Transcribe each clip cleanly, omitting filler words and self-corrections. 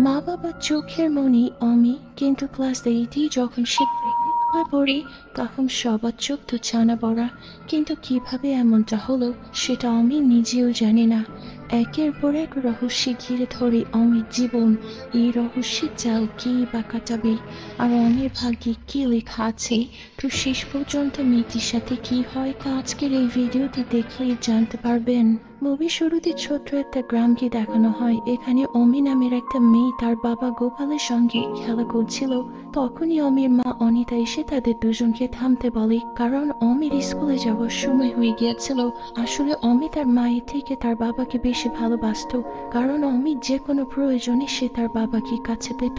মা বাবার চোখের মনি অমি, কিন্তু ক্লাস 8 যখন সে পড়ে তখন সবার চোখ তো ছানা পড়া। কিন্তু কিভাবে এমনটা হলো সেটা অমি নিজেও জানে না। একের পর এক রহস্যে ঘিরে ধরে অমির জীবন। এই রহস্যের জাল কি বা কাটাবে, আর অমির ভাগ্যে কি লেখা আছে, তো শেষ পর্যন্ত মেয়েটির সাথে কি হয় তা আজকের এই ভিডিওতে দেখলেই জানতে পারবেন। মুভির শুরুতে ছোট্ট একটা গ্রামকে দেখানো হয়। এখানে অমি নামের একটা মেয়ে তার বাবা গোপালের সঙ্গে খেলা করছিল। তখনই অমির মা অনিতা এসে তাদের দুজনকে থামতে বলে, কারণ অমির স্কুলে যাওয়ার সময় হয়ে গিয়েছিল। আসলে অমি তার মায়ের থেকে তার বাবাকে বেশি ভালোবাসতো, কারণ অমির যে কোনো প্রয়োজনে সে তার বাবাকে কাছে পেত।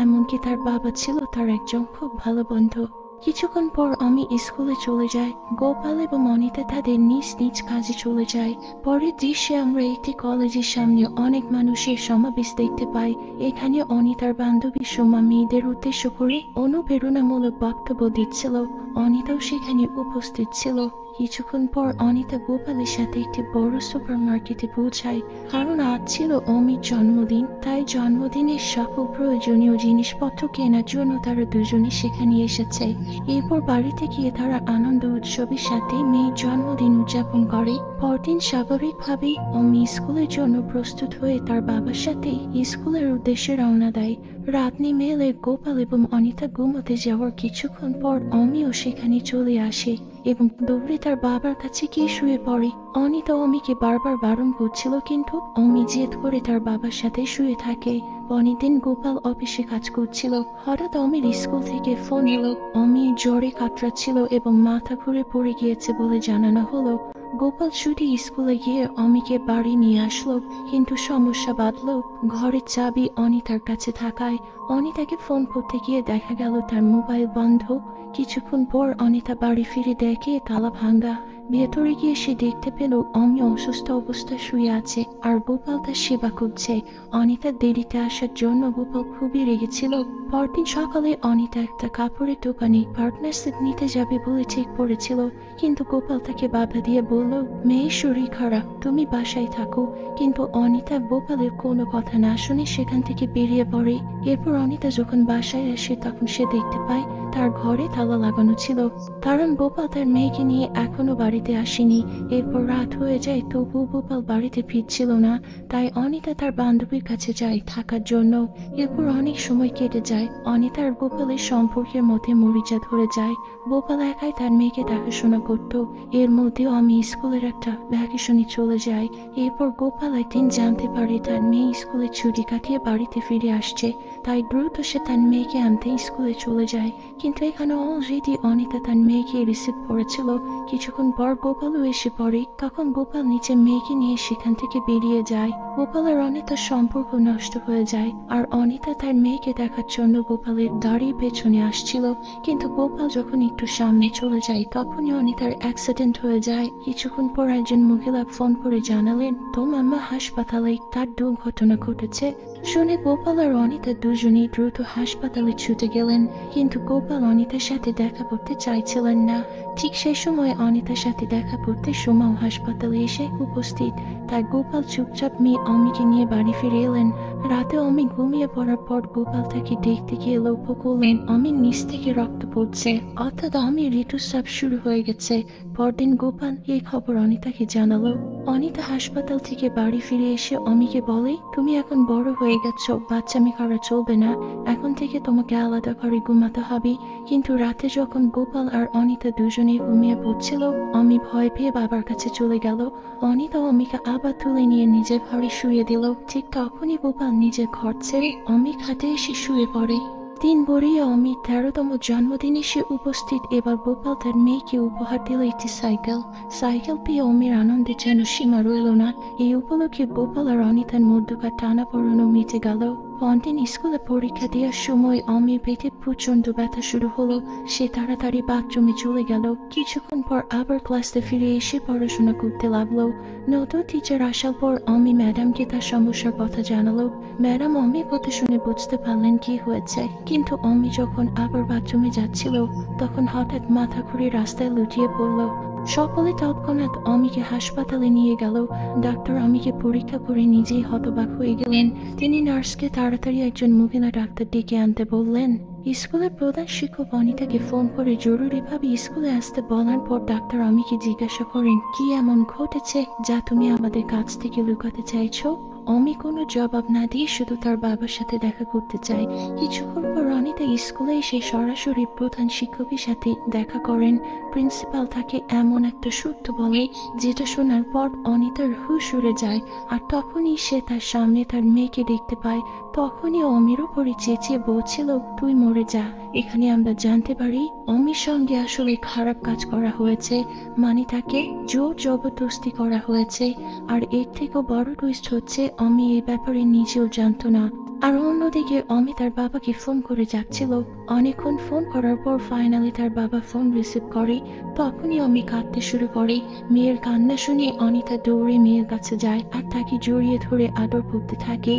এমনকি তার বাবা ছিল তার একজন খুব ভালো বন্ধু। কিছুক্ষণ পর অমি স্কুলে চলে যায়। গোপাল এবং অনিতা তাদের নিজ নিজ কাজে চলে যায়। পরের দৃশ্যে আমরা একটি কলেজের সামনে অনেক মানুষের সমাবেশ দেখতে পাই। এখানে অনিতার বান্ধবী সোমা মেয়েদের উদ্দেশ্য করে অনুপ্রেরণামূলক বক্তব্য দিচ্ছিল। অনিতাও সেখানে উপস্থিত ছিল। কিছুক্ষণ পর অনিতা গোপালের সাথে একটি বড় সুপার মার্কেটে পৌঁছায়, কারণ আজ ছিল অমির জন্মদিন। তাই জন্মদিনের সকল প্রয়োজনীয় জিনিসপত্র কেনার জন্য তারা দুজনে সেখানে এসেছে। এরপর বাড়িতে গিয়ে তারা আনন্দ উৎসবের সাথে মেয়ের জন্মদিন উদযাপন করে। পরদিন স্বাভাবিকভাবেই অমি স্কুলের জন্য প্রস্তুত হয়ে তার বাবার সাথে স্কুলের উদ্দেশ্যে রওনা দেয়। রাত নেমে এলে গোপাল এবং অনিতা ঘুমোতে যাওয়ার কিছুক্ষণ পর অমিও সেখানে চলে আসে এবং দৌড়ে তার বাবার কাছে গিয়ে শুয়ে পড়ে। অনিতা অমিকে বারবার বারণ করছিল, কিন্তু অমি জেদ করে তার বাবার সাথে শুয়ে থাকে। পরের দিন গোপাল অফিসে কাজ করছিল। হঠাৎ অমির স্কুল থেকে ফোন এলো। অমি জ্বরে কাতরাচ্ছিল এবং মাথা ঘুরে পড়ে গিয়েছে বলে জানানো হলো। গোপাল ছুটি স্কুলে গিয়ে অমিকে বাড়ি নিয়ে আসলো, কিন্তু সমস্যা বাঁধলো। ঘরের চাবি অনিতার কাছে থাকায় অনিতাকে ফোন করতে গিয়ে দেখা গেল তার মোবাইল বন্ধ। কিছুক্ষণ পর অনিতা বাড়ি ফিরে দেখে তালা ভাঙ্গা। ভেতরে গিয়ে সে দেখতে পেল অমি অসুস্থ অবস্থায় শুয়ে আছে আর গোপাল তার সেবা করছে। অনিতার দেরিতে আসার জন্য গোপাল খুবই রেগেছিল। পরদিন সকালে অনিতা একটা কাপড়ের দোকানে পার্টনারশিপ নিতে যাবে বলে ঠিক করেছিল, কিন্তু গোপাল তাকে বাধা দিয়ে বলল, মেয়ের শরীর খারাপ, তুমি বাসায় থাকো। কিন্তু অনিতা গোপালের কোনো কথা না শুনে সেখান থেকে বেরিয়ে পড়ে। এরপর অনিতা যখন বাসায় আসে তখন সে দেখতে পায় তার ঘরে তালা লাগানো ছিল, কারণ গোপাল তার মেয়েকে নিয়ে এখনো বাড়িতে আসেনি। এরপর রাত হয়ে যায়, তবুও গোপাল বাড়িতে ফিরছিল না। তাই অনিতা তার বান্ধবীর কাছে যায় থাকার জন্য। এরপর অনেক সময় কেটে যায়। অনিতা আর গোপালের সম্পর্কের মধ্যে মরিচা ধরে যায়। গোপাল একাই তার মেয়েকে দেখাশোনা করত। এর মধ্যেও আমি স্কুলের একটা ভ্যাকেশনে চলে যাই। এরপর গোপাল একদিন জানতে পারে তার মেয়ে স্কুলে ছুটি কাটিয়ে বাড়িতে ফিরে আসছে। তাই দ্রুত সে তার মেয়েকে আনতে স্কুলে চলে যায়। কিন্তু এখানে অলরেডি অনিতা তার মেয়েকে রিসিভ করেছিল। কিছুক্ষণ পর গোপালও এসে পড়ে। তখন গোপাল নিচে মেয়েকে নিয়ে সেখান থেকে বেরিয়ে যায়। গোপাল আর অনিতার সম্পর্ক নষ্ট হয়ে যায়, আর অনিতা তার মেয়েকে দেখার জন্য গোপালের গাড়ির পেছনে আসছিল। কিন্তু গোপাল যখন একটু সামনে চলে যায় তখনই অনিতার অ্যাক্সিডেন্ট হয়ে যায়। কিছুক্ষণ পর একজন মহিলা ফোন করে জানালেন, তোমার মা হাসপাতালে, তার দুর্ঘটনা ঘটেছে। শুনে গোপাল আর অনিতা দুজনেই দ্রুত হাসপাতালে ছুটে গেলেন, কিন্তু গোপাল অনিতার সাথে দেখা করতে চাইছিলেন না। ঠিক সেই সময় অনিতার সাথে দেখা করতে সোমাও হাসপাতালে এসে উপস্থিত। তাই গোপাল চুপচাপ মেয়ে অমিকে নিয়ে বাড়ি ফিরে এলেন। রাতে অমি ঘুমিয়ে পড়ার পর গোপাল তাকে দেখতে গিয়ে লক্ষ্য করলেন অমির নিচ থেকে রক্ত পড়ছে, অর্থাৎ অমির ঋতুস্রাব শুরু হয়ে গেছে। পরদিন গোপাল এই খবর অনিতাকে জানালো। অনিতা হাসপাতাল থেকে বাড়ি ফিরে এসে অমিকে বলে, তুমি এখন বড় হয়ে গেছো, বাচ্চামি করা চলবে না, এখন থেকে তোমাকে আলাদা করে ঘুমাতে হবে। কিন্তু রাতে যখন গোপাল আর অনিতা দুজনে ঘুমিয়ে পড়ছিল, অমি ভয় পেয়ে বাবার কাছে চলে গেল। অনিতা অমিকে আবার তুলে নিয়ে নিজের ঘরে শুয়ে দিল। ঠিক তখনই গোপাল নিজের ঘর ছেড়ে অমির খাটে এসে শুয়ে পড়ে। দিন গড়িয়ে অমির 13তম জন্মদিনে সে উপস্থিত। এবার গোপাল তার মেয়েকে উপহার দিল একটি সাইকেল। সাইকেল পেয়ে অমির আনন্দে যেন সীমা রইল না। এই উপলক্ষে গোপাল আর অনিতার মধ্যকার টানাপোড়েনও মিটে গেল। পরদিন স্কুলে পরীক্ষা দেওয়ার সময় অমির পেটে প্রচন্ড ব্যথা শুরু হলো। সে তাড়াতাড়ি বাথরুমে চলে গেল। কিছুক্ষণ পর আবার ক্লাসে ফিরে এসে পড়াশোনা করতে লাগলো। নতুন টিচার আসার পর অমি ম্যাডামকে তার সমস্যার কথা জানালো। ম্যাডাম অমির কথা শুনে বুঝতে পারলেন কি হয়েছে, কিন্তু অমি যখন আবার বাথরুমে যাচ্ছিল তখন হঠাৎ মাথা ঘুরে রাস্তায় লুটিয়ে পড়ল। সকলে তৎক্ষণাৎ অমিকে হাসপাতালে নিয়ে গেল। ডাক্তার অমিকে পরীক্ষা করে নিজেই হতবাক হয়ে গেলেন। তিনি নার্সকে তাড়াতাড়ি একজন মহিলা ডাক্তার ডেকে আনতে বললেন। স্কুলের প্রধান শিক্ষক অনিতাকে ফোন করে জরুরিভাবে স্কুলে আসতে বলার পর ডাক্তার অমিকে জিজ্ঞাসা করেন, কি এমন ঘটেছে যা তুমি আমাদের কাছ থেকে লুকাতে চাইছো? অমি কোনো জবাব না দিয়ে শুধু তার বাবার সাথে দেখা করতে চায়। কিছুক্ষণ পর অনিতা স্কুলে এসে সরাসরি প্রধান শিক্ষকের সাথে দেখা করেন। প্রিন্সিপাল তাকে এমন একটা সত্য বলে যেটা শোনার পর অনিতার হুঁশ উড়ে যায়। আর তখনই সে তার সামনে তার মেয়েকে দেখতে পায়। তখনই অমির উপরে চেঁচিয়ে বলছিল, তুই মরে যা। এখানে আমরা জানতে পারি অমির সঙ্গে আসলে খারাপ কাজ করা হয়েছে, মানে তাকে জোর জবরদস্তি করা হয়েছে। আর এর থেকেও বড় টুইস্ট হচ্ছে, অমি এই ব্যাপারে নিজেও জানতো না। আর অন্যদিকে অমি তার বাবাকে ফোন করে যাচ্ছিল। অনেকক্ষণ ফোন করার পর ফাইনালি তার বাবা ফোন রিসিভ করে। তখনই অমি কাঁদতে শুরু করে। মেয়ের কান্না শুনে অনিতা দৌড়ে মেয়ের কাছে যায় আর তাকে জড়িয়ে ধরে আদর করতে থাকে।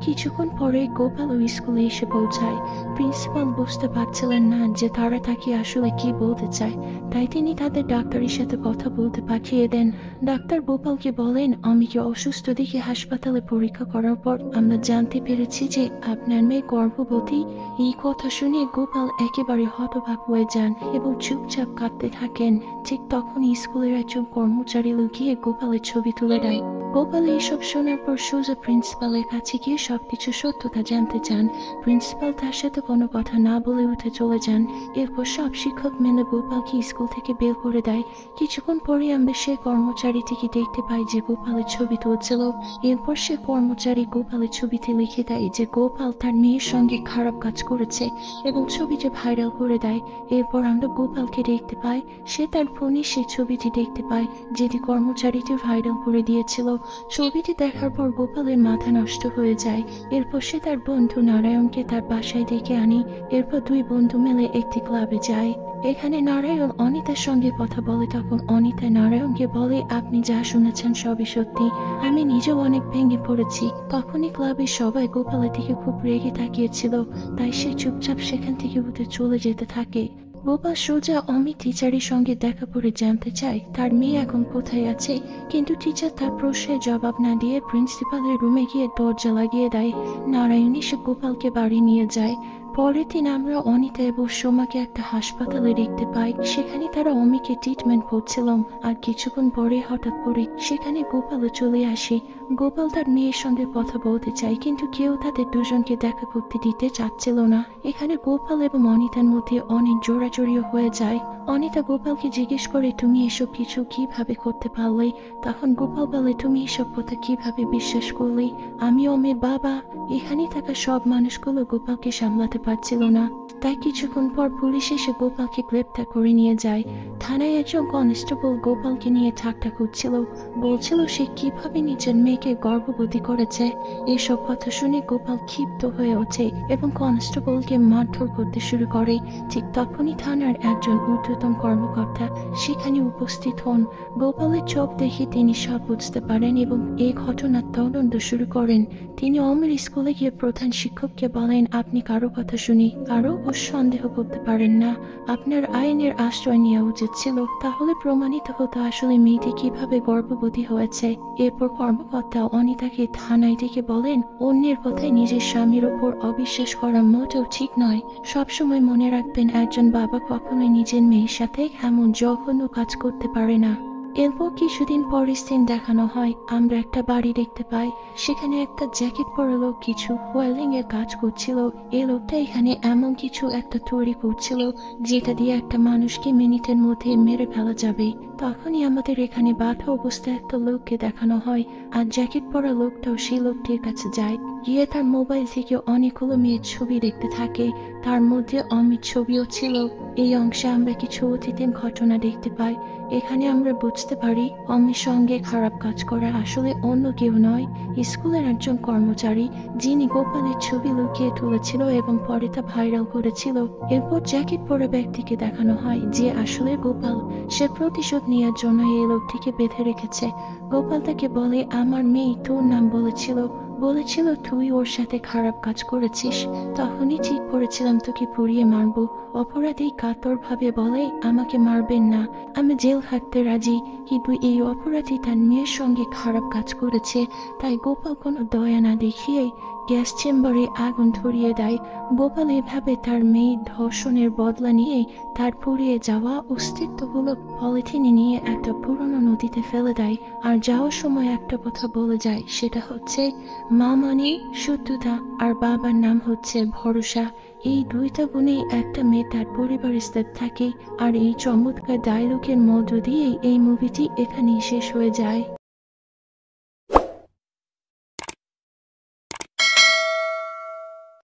কিছুক্ষণ পরে গোপালও স্কুলে এসে পৌঁছায়। প্রিন্সিপাল বুঝতে পারছিলেন না যে তারা তাকে আসলে কি বলতে চায়, তাই তিনি তাদের ডাক্তারের সাথে কথা বলতে পাঠিয়ে দেন। ডাক্তার গোপালকে বলেন, অমিকে অসুস্থ দেখে হাসপাতালে পরীক্ষা করার পর আমরা জানতে পেরেছি যে আপনার মেয়ে গর্ভবতী। এই কথা শুনে গোপাল একেবারে হতবাক হয়ে যান এবং চুপচাপ কাঁদতে থাকেন। ঠিক তখন স্কুলের একজন কর্মচারী লুকিয়ে গোপালের ছবি তুলে দেয়। গোপাল এইসব শোনার পর সোজা প্রিন্সিপালের কাছে গিয়ে সবকিছু সত্যতা জানতে চান। প্রিন্সিপাল তার সাথে কোনো কথা না বলে উঠে চলে যান। এরপর সব শিক্ষক মিলে গোপালকে স্কুল থেকে বের করে দেয়। কিছুক্ষণ পরে আমরা সে কর্মচারীটিকে দেখতে পাই যে গোপালের ছবি তুলছিল। এরপর সে কর্মচারী গোপালের ছবিতে লিখে দেয় যে গোপাল তার মেয়ের সঙ্গে খারাপ কাজ করেছে এবং ছবিটি ভাইরাল করে দেয়। এরপর আমরা গোপালকে দেখতে পাই, সে তার ফোনে সেই ছবিটি দেখতে পায় যেটি কর্মচারীটি ভাইরাল করে দিয়েছিল। ছবিটি দেখার পর গোপালের মাথা নষ্ট হয়ে যায়। এরপর সে তার বন্ধু নারায়ণকে তার বাসায় ডেকে আনি। এরপর দুই বন্ধু মিলে একটি ক্লাবে যায়। এখানে নারায়ণ অনিতার সঙ্গে কথা বলে। তখন অনিতা নারায়ণকে বলে, আপনি যা শুনেছেন সবই সত্যি, আমি নিজেও অনেক ভেঙে পড়েছি। তখনই ক্লাবের সবাই গোপালের দিকে খুব রেগে তাকিয়েছিল, তাই সে চুপচাপ সেখান থেকে উঠে চলে যেতে থাকে। গোপাল সোজা অমিত টিচারের সঙ্গে দেখা করে জানতে চায় তার মেয়ে এখন কোথায় আছে, কিন্তু টিচার তার প্রশ্নের জবাব না দিয়ে প্রিন্সিপালের রুমে গিয়ে দরজা লাগিয়ে দেয়। নারায়ণ এসে গোপালকে বাড়ি নিয়ে যায়। পরের দিন আমরা অনিতা এবং সোমাকে একটা হাসপাতালে দেখতে পাই। সেখানে তারা অমিকে ট্রিটমেন্ট করছিলাম। আর কিছুক্ষণ পরে হঠাৎ করে সেখানে গোপালও চলে আসে। গোপাল তার মেয়ের সঙ্গে কথা বলতে চায়, কিন্তু কেউ তাদের দুজনকে দেখা করতে দিতে চাচ্ছিল না। এখানে গোপাল এবং অনিতার মধ্যে অনেক জোরাজড়িও হয়ে যায়। অনিতা গোপালকে জিজ্ঞেস করে, তুমি এসব কিছু কিভাবে করতে পারলে? তখন গোপাল বলে, তুমি এসব কথা কিভাবে বিশ্বাস করলে? আমি অমির বাবা। এখানে থাকা সব মানুষগুলো গোপালকে সামলাতে পারছিল না, তাই কিছুক্ষণ পর পুলিশ এসে গোপালকে গ্রেপ্তার করে নিয়ে যায়। থানায় একজন কনস্টেবল গোপালকে নিয়ে ঠাট্টা করছিল, বলছিল সে কিভাবে নিজের মেয়েকে গর্ভবতী করেছে। এসব কথা শুনে গোপাল ক্ষিপ্ত হয়ে ওঠে এবং কনস্টেবলকে মারধর করতে শুরু করে। ঠিক তখনই থানার একজন ঊর্ধ্বতন কর্মকর্তা সেখানে উপস্থিত হন। গোপালের চোখ দেখে তিনি সব বুঝতে পারেন এবং এই ঘটনার তদন্ত শুরু করেন। তিনি অমির স্কুলে গিয়ে প্রধান শিক্ষককে বলেন, আপনি কারো কথা শুনি কারো সন্দেহ করতে পারেন না, আপনার আইনের আশ্রয় নেওয়া উচিত ছিল, তাহলে প্রমাণিত হতো আসলে মেয়েটি কিভাবে গর্ভবতী হয়েছে। এরপর কর্মকর্তা অনিতাকে থানায় ডেকে বলেন, অন্যের কথায় নিজের স্বামীর ওপর অবিশ্বাস করা মোটেও ঠিক নয়। সবসময় মনে রাখবেন, একজন বাবা কখনোই নিজের মেয়ের সাথে এমন জঘন্য কাজ করতে পারে না। এরপর কিছুদিন পরে সিন দেখানো হয়। আমরা একটা বাড়ি দেখতে পাই, সেখানে একটা জ্যাকেট পরা লোক কিছু ওয়েল্ডিং এর কাজ করছিল। এই লোকটা এখানে এমন কিছু একটা তৈরি করছিল যেটা দিয়ে একটা মানুষকে মিনিটের মধ্যে মেরে ফেলা যাবে। তখনই আমাদের এখানে বাধা অবস্থায় একটা লোককে দেখানো হয়, আর জ্যাকেট পরা লোকটাও সেই লোকটির কাছে যায়, গিয়ে তার মোবাইল থেকে অনেকগুলো মেয়ের ছবি দেখতে থাকে। তার মধ্যে অমিত ছবিও ছিল। এই অংশে আমরা কিছু অতীতের ঘটনা দেখতে পাই। এখানে আমরা বুঝতে পারি অমির সঙ্গে খারাপ কাজ করা আসলে অন্য কেউ নয়, স্কুলের একজন কর্মচারী, যিনি গোপালের ছবি লুকিয়ে তুলেছিল এবং পরে তা ভাইরাল করেছিল। এরপর জ্যাকেট পরা ব্যক্তিকে দেখানো হয় যে আসলে গোপাল। সে প্রতিশোধ নেওয়ার জন্য এই লোকটিকে বেঁধে রেখেছে। গোপাল তাকে বলে, আমার মেয়ে তোর নাম বলেছিল। বলেছিল তুই ওর সাথে খারাপ কাজ করেছিস। তখনই ঠিক করেছিলাম তোকে পুড়িয়ে মারবো। অপরাধী কাতরভাবে বলে, আমাকে মারবেন না, আমি জেল খাটতে রাজি। কিন্তু এই অপরাধী তার মেয়ের সঙ্গে খারাপ কাজ করেছে, তাই গোপাল কোনো দয়া না দেখিয়ে গ্যাস চেম্বারে আগুন ধরিয়ে দেয়। গোপাল এভাবে তার মেয়ের ধর্ষণের বদলা নিয়ে তার পুড়িয়ে যাওয়া অস্তিত্বগুলো পলিথিনে নিয়ে একটা পুরনো নদীতে ফেলে দেয়। আর যাওয়ার সময় একটা কথা বলে যায়, সেটা হচ্ছে মা মানে সত্যতা আর বাবার নাম হচ্ছে ভরসা। এই দুইটা গুণেই একটা মেয়ে তার পরিবারের সাথে থাকে। আর এই চমৎকার ডায়লগের মধ্য দিয়েই এই মুভিটি এখানেই শেষ হয়ে যায়।